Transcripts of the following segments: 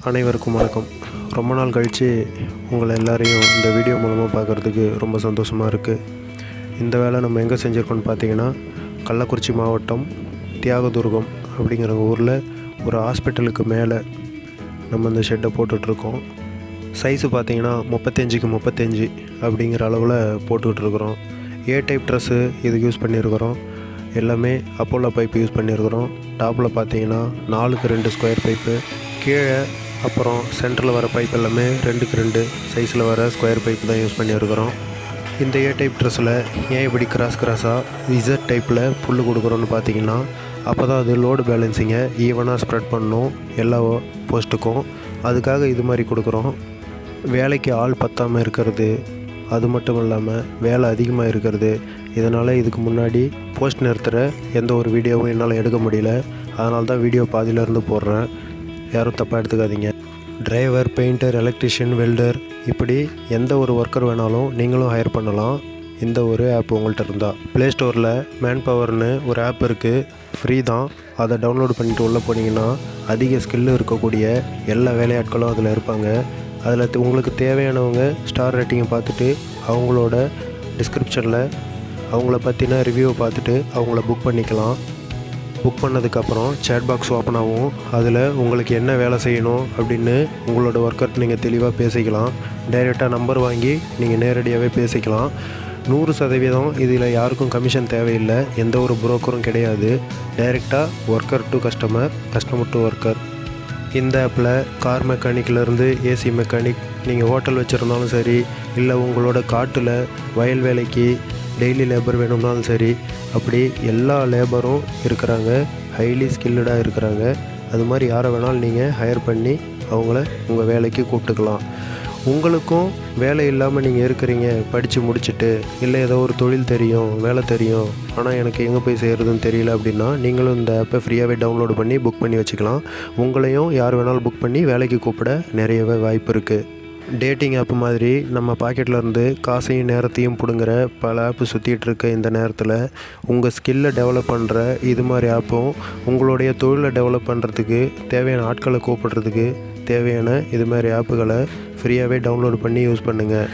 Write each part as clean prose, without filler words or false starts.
அனைவருக்கும் வணக்கம். ரொம்ப நாள் கழித்து உங்களை எல்லாரையும் இந்த வீடியோ மூலமாக பார்க்குறதுக்கு ரொம்ப சந்தோஷமாக இருக்குது. இந்த வேலை நம்ம எங்கே செஞ்சுருக்கோன்னு பார்த்தீங்கன்னா, கள்ளக்குறிச்சி மாவட்டம் தியாகதுர்கம் அப்படிங்கிற ஊரில் ஒரு ஹாஸ்பிட்டலுக்கு மேலே நம்ம இந்த ஷெட்டை போட்டுட்ருக்கோம். சைஸு பார்த்திங்கன்னா 35x35 அப்படிங்கிற அளவில் போட்டுக்கிட்டுருக்குறோம். ஏ டைப் ட்ரெஸ்ஸு இது யூஸ் பண்ணியிருக்கிறோம். எல்லாமே அப்போலோ பைப்பு யூஸ் பண்ணியிருக்கிறோம். டாப்பில் பார்த்தீங்கன்னா 4x2 ஸ்கொயர் பைப்பு, கீழே அப்புறம் சென்டரில் வர பைப் எல்லாமே 2x2 சைஸில் வர ஸ்கொயர் பைப்பு தான் யூஸ் பண்ணியிருக்கிறோம். இந்த ஏ டைப் ட்ரெஸ்ஸில் ஏன் இப்படி கிராஸாக இசட் டைப்பில் புல் கொடுக்குறோன்னு பார்த்தீங்கன்னா, அப்போ தான் அது லோடு பேலன்ஸிங்கை ஈவனாக ஸ்ப்ரெட் பண்ணணும் எல்லா போஸ்ட்டுக்கும். அதுக்காக இது மாதிரி கொடுக்குறோம். வேலைக்கு ஆள் பத்தாமல் இருக்கிறது, அது மட்டும் இல்லாமல் வேலை அதிகமாக இருக்கிறது. இதனால் இதுக்கு முன்னாடி போஸ்ட் நிறுத்துகிற எந்த ஒரு வீடியோவும் என்னால் எடுக்க முடியல. அதனால தான் வீடியோ பாதியிலேருந்து போடுறேன். யாரும் தப்பாக எடுத்துக்காதீங்க. டிரைவர், பெயிண்டர், எலக்ட்ரிஷியன், வெல்டர், இப்படி எந்த ஒரு ஒர்க்கர் வேணாலும் நீங்களும் ஹையர் பண்ணலாம் இந்த ஒரு ஆப் உங்கள்கிட்ட இருந்தால். ப்ளே ஸ்டோரில் மேன் பவர்னு ஒரு ஆப் இருக்குது, ஃப்ரீ தான். அதை டவுன்லோட் பண்ணிவிட்டு உள்ளே போனீங்கன்னா அதிக ஸ்கில்லு இருக்கக்கூடிய எல்லா வேலையாட்களும் அதில் இருப்பாங்க. அதில் உங்களுக்கு தேவையானவங்க ஸ்டார் ரேட்டிங்கை பார்த்துட்டு அவங்களோட டிஸ்கிரிப்ஷனில் அவங்கள பற்றின ரிவ்யூவை பார்த்துட்டு அவங்கள புக் பண்ணிக்கலாம். புக் பண்ணதுக்கப்புறம் சேட் பாக்ஸ் ஓப்பன் ஆகும். அதில் உங்களுக்கு என்ன வேலை செய்யணும் அப்படின்னு உங்களோட ஒர்க்கர்கிட்ட நீங்கள் தெளிவாக பேசிக்கலாம். டைரெக்டாக நம்பர் வாங்கி நீங்கள் நேரடியாகவே பேசிக்கலாம். 100% இதில் யாருக்கும் கமிஷன் தேவையில்லை. எந்த ஒரு புரோக்கரும் கிடையாது. டைரெக்டாக worker to customer, customer to worker. இந்த ஆப்பில் கார் மெக்கானிக்கிலேருந்து ஏசி மெக்கானிக், நீங்கள் ஹோட்டல் வச்சுருந்தாலும் சரி, இல்லை உங்களோட காட்டில் வயல் வேலைக்கு டெய்லி லேபர் வேணும்னாலும் சரி, அப்படி எல்லா லேபரும் இருக்கிறாங்க. ஹைலி ஸ்கில்டாக இருக்கிறாங்க. அது மாதிரி யாரை வேணாலும் நீங்கள் ஹையர் பண்ணி அவங்கள உங்கள் வேலைக்கு கூப்பிட்டுக்கலாம். உங்களுக்கும் வேலை இல்லாமல் நீங்கள் இருக்கிறீங்க, படித்து முடிச்சுட்டு, இல்லை ஏதோ ஒரு தொழில் தெரியும், வேலை தெரியும், ஆனால் எனக்கு எங்கே போய் செய்கிறதுன்னு தெரியல அப்படின்னா, நீங்களும் இந்த ஆப்பை ஃப்ரீயாகவே டவுன்லோடு பண்ணி புக் பண்ணி வச்சுக்கலாம். உங்களையும் யார் வேணாலும் புக் பண்ணி வேலைக்கு கூப்பிட நிறையவே வாய்ப்பு இருக்குது. டேட்டிங் ஆப் மாதிரி நம்ம பாக்கெட்டில் இருந்து காசையும் நேரத்தையும் பிடுங்குற பல ஆப்பு சுற்றிகிட்ருக்க இந்த நேரத்தில் உங்கள் ஸ்கில்லை டெவலப் பண்ணுற இது மாதிரி ஆப்பும், உங்களுடைய தொழிலை டெவலப் பண்ணுறதுக்கு தேவையான ஆட்களை கூப்பிடுறதுக்கு தேவையான இது மாதிரி ஆப்புகளை ஃப்ரீயாகவே டவுன்லோட் பண்ணி யூஸ் பண்ணுங்கள்.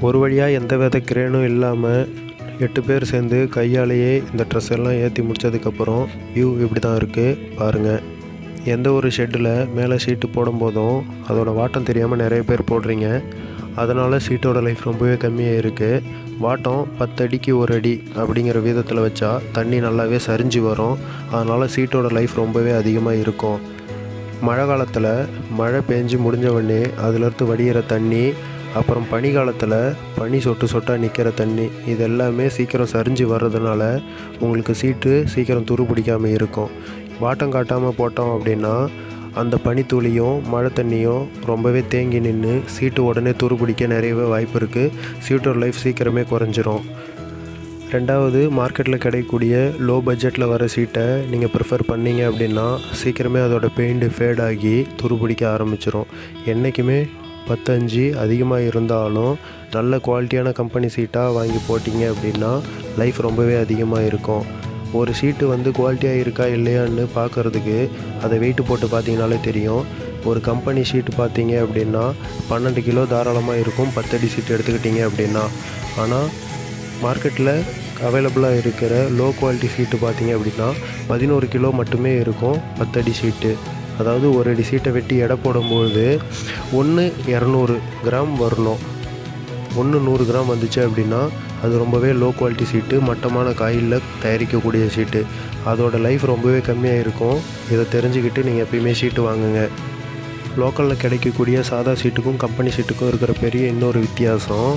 ஒரு வழியாக எந்த வித கிரேனும் இல்லாமல் 8 பேர் சேர்ந்து கையாலேயே இந்த ட்ரெஸ் எல்லாம் ஏற்றி முடித்ததுக்கப்புறம் வியூ இப்படி தான் இருக்குது பாருங்கள். எந்த ஒரு ஷெட்டில் மேலே ஷீட்டு போடும்போதும் அதோடய வாட்டம் தெரியாமல் நிறைய பேர் போடுறீங்க. அதனால் ஷீட்டோட லைஃப் ரொம்பவே கம்மியாக இருக்குது. வாட்டம் 10 அடிக்கு 1 அடி அப்படிங்கிற விதத்தில் வச்சா தண்ணி நல்லாவே சரிஞ்சு வரும். அதனால் ஷீட்டோட லைஃப் ரொம்பவே அதிகமாக இருக்கும். மழை காலத்தில் மழை பெஞ்சு முடிஞ்ச உடனே அதிலிருந்து வடிகிற தண்ணி, அப்புறம் பனி காலத்தில் பனி சொட்டு சொட்டாக நிற்கிற தண்ணி, இது எல்லாமே சீக்கிரம் சரிஞ்சு வர்றதுனால உங்களுக்கு சீட்டு சீக்கிரம் துரு பிடிக்காமல் இருக்கும். வாட்டம் காட்டாமல் போட்டோம் அப்படின்னா அந்த பனித்துளியும் மழை தண்ணியும் ரொம்பவே தேங்கி நின்று சீட்டு உடனே துரு பிடிக்க நிறையவே வாய்ப்பு இருக்குது. சீட்டோட லைஃப் சீக்கிரமே குறைஞ்சிரும். ரெண்டாவது, மார்க்கெட்டில் கிடைக்கக்கூடிய லோ பட்ஜெட்டில் வர சீட்டை நீங்கள் ப்ரிஃபர் பண்ணிங்க அப்படின்னா சீக்கிரமே அதோட பெயிண்ட் ஃபேட் ஆகி துரு பிடிக்க ஆரம்பிச்சிடும். என்றைக்குமே 10-5 அதிகமாக இருந்தாலும் நல்ல குவாலிட்டியான கம்பெனி சீட்டாக வாங்கி போட்டிங்க அப்படின்னா லைஃப் ரொம்பவே அதிகமாக இருக்கும். ஒரு சீட்டு குவாலிட்டியாக இருக்கா இல்லையான்னு பார்க்குறதுக்கு அதை வெயிட்டு போட்டு பார்த்தீங்கனாலே தெரியும். ஒரு கம்பெனி ஷீட்டு பார்த்தீங்க அப்படின்னா 12 கிலோ தாராளமாக இருக்கும் 10 அடி சீட்டு எடுத்துக்கிட்டிங்க அப்படின்னா. ஆனால் மார்க்கெட்டில் அவைலபிளாக இருக்கிற லோ குவாலிட்டி சீட்டு பார்த்தீங்க அப்படின்னா 11 கிலோ மட்டுமே இருக்கும் 10 அடி சீட்டு. அதாவது ஒரு அடி சீட்டை வெட்டி எடை போடும்போது 1 200 கிராம் வரணும். 1 100 கிராம் வந்துச்சு அப்படின்னா அது ரொம்பவே லோ குவாலிட்டி சீட்டு, மட்டமான காயில் தயாரிக்கக்கூடிய சீட்டு. அதோட லைஃப் ரொம்பவே கம்மியாக இருக்கும். இதை தெரிஞ்சுக்கிட்டு நீங்கள் எப்பயுமே சீட்டு வாங்குங்க. லோக்கலில் கிடைக்கக்கூடிய சாதா சீட்டுக்கும் கம்பெனி சீட்டுக்கும் இருக்கிற பெரிய இன்னொரு வித்தியாசம்,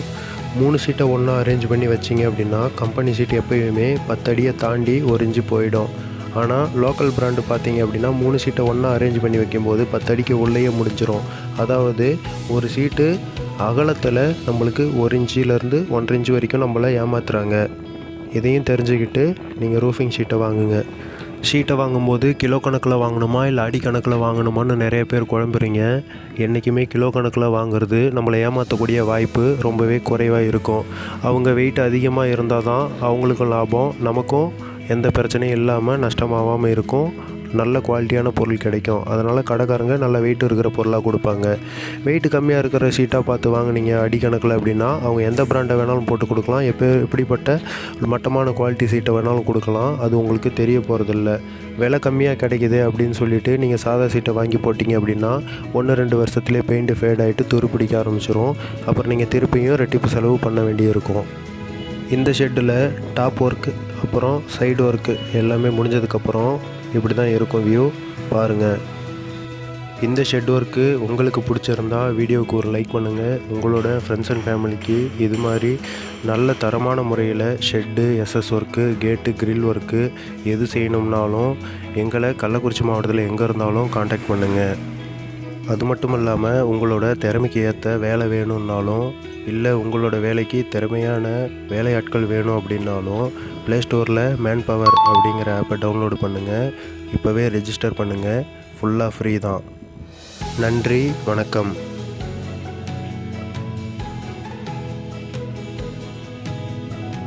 3 சீட்டை ஒன்றா அரேஞ்ச் பண்ணி வச்சிங்க அப்படின்னா கம்பெனி சீட்டு எப்பயுமே 10 அடியை தாண்டி 1 இன்ச்சு போயிடும். ஆனால் லோக்கல் பிராண்டு பார்த்தீங்க அப்படின்னா 3 சீட்டை ஒன்றா அரேஞ்ச் பண்ணி வைக்கும்போது 10 அடிக்கு உள்ளேயே முடிஞ்சிடும். அதாவது ஒரு சீட்டு அகலத்தில் நம்மளுக்கு 1 இன்ச்சிலேருந்து 1.5 இன்ச்சு வரைக்கும் நம்மளை ஏமாத்துறாங்க. இதையும் தெரிஞ்சுக்கிட்டு நீங்கள் ரூஃபிங் ஷீட்டை வாங்குங்க. ஷீட்டை வாங்கும்போது கிலோ கணக்கில் வாங்கணுமா இல்லை அடி கணக்கில் வாங்கணுமான்னு நிறைய பேர் குழம்புறீங்க. என்றைக்குமே கிலோ கணக்கில் வாங்குறது நம்மளை ஏமாற்றக்கூடிய வாய்ப்பு ரொம்பவே குறைவாக இருக்கும். அவங்க வெயிட் அதிகமாக இருந்தால் தான் அவங்களுக்கும் லாபம், நமக்கும் எந்த பிரச்சனையும் இல்லாமல் நஷ்டமாகாமல் இருக்கும். நல்ல குவாலிட்டியான பொருள் கிடைக்கும். அதனால் கடைக்காரங்க நல்ல வெயிட் இருக்கிற பொருளாக கொடுப்பாங்க. வெயிட் கம்மியாக இருக்கிற ஷீட்டாக பார்த்து வாங்குனீங்க அடிக்கணக்கில் அப்படின்னா அவங்க எந்த பிராண்டை வேணாலும் போட்டு கொடுக்கலாம். எப்படிப்பட்ட மட்டமான குவாலிட்டி சீட்டை வேணாலும் கொடுக்கலாம். அது உங்களுக்கு தெரிய போகிறதில்ல. விலை கம்மியாக கிடைக்கிது அப்படின்னு சொல்லிவிட்டு நீங்கள் சாதா சீட்டை வாங்கி போட்டிங்க அப்படின்னா 1-2 வருஷத்துலேயே பெயிண்ட்டு ஃபேட் ஆகிட்டு துரு பிடிக்க ஆரம்பிச்சிடும். அப்புறம் நீங்கள் திருப்பியும் ரெட்டிப்பு செலவு பண்ண வேண்டியிருக்கும். இந்த ஷெட்டில் டாப் ஒர்க்கு அப்புறம் சைடு ஒர்க்கு எல்லாமே முடிஞ்சதுக்கப்புறம் இப்படி தான் இருக்கும் வியூ. பாருங்கள். இந்த ஷெட் ஒர்க்கு உங்களுக்கு பிடிச்சிருந்தா வீடியோவுக்கு ஒரு லைக் பண்ணுங்கள். உங்களோட ஃப்ரெண்ட்ஸ் அண்ட் ஃபேமிலிக்கு இது மாதிரி நல்ல தரமான முறையில் ஷெட்டு, எஸ்எஸ் ஒர்க்கு, கேட்டு, கிரில் ஒர்க்கு எது செய்யணும்னாலும் எங்களை கள்ளக்குறிச்சி மாவட்டத்தில் எங்கே இருந்தாலும் காண்டாக்ட் பண்ணுங்கள். அது மட்டும் இல்லாமல் உங்களோட திறமைக்கு ஏற்ற வேலை வேணும்னாலும் இல்லை உங்களோட வேலைக்கு திறமையான வேலையாட்கள் வேணும் அப்படின்னாலும் ப்ளே ஸ்டோரில் மேன் பவர் அப்படிங்கிற ஆப்பை டவுன்லோடு பண்ணுங்கள். இப்போவே ரெஜிஸ்டர் பண்ணுங்கள். ஃபுல்லாக ஃப்ரீ தான். நன்றி, வணக்கம்.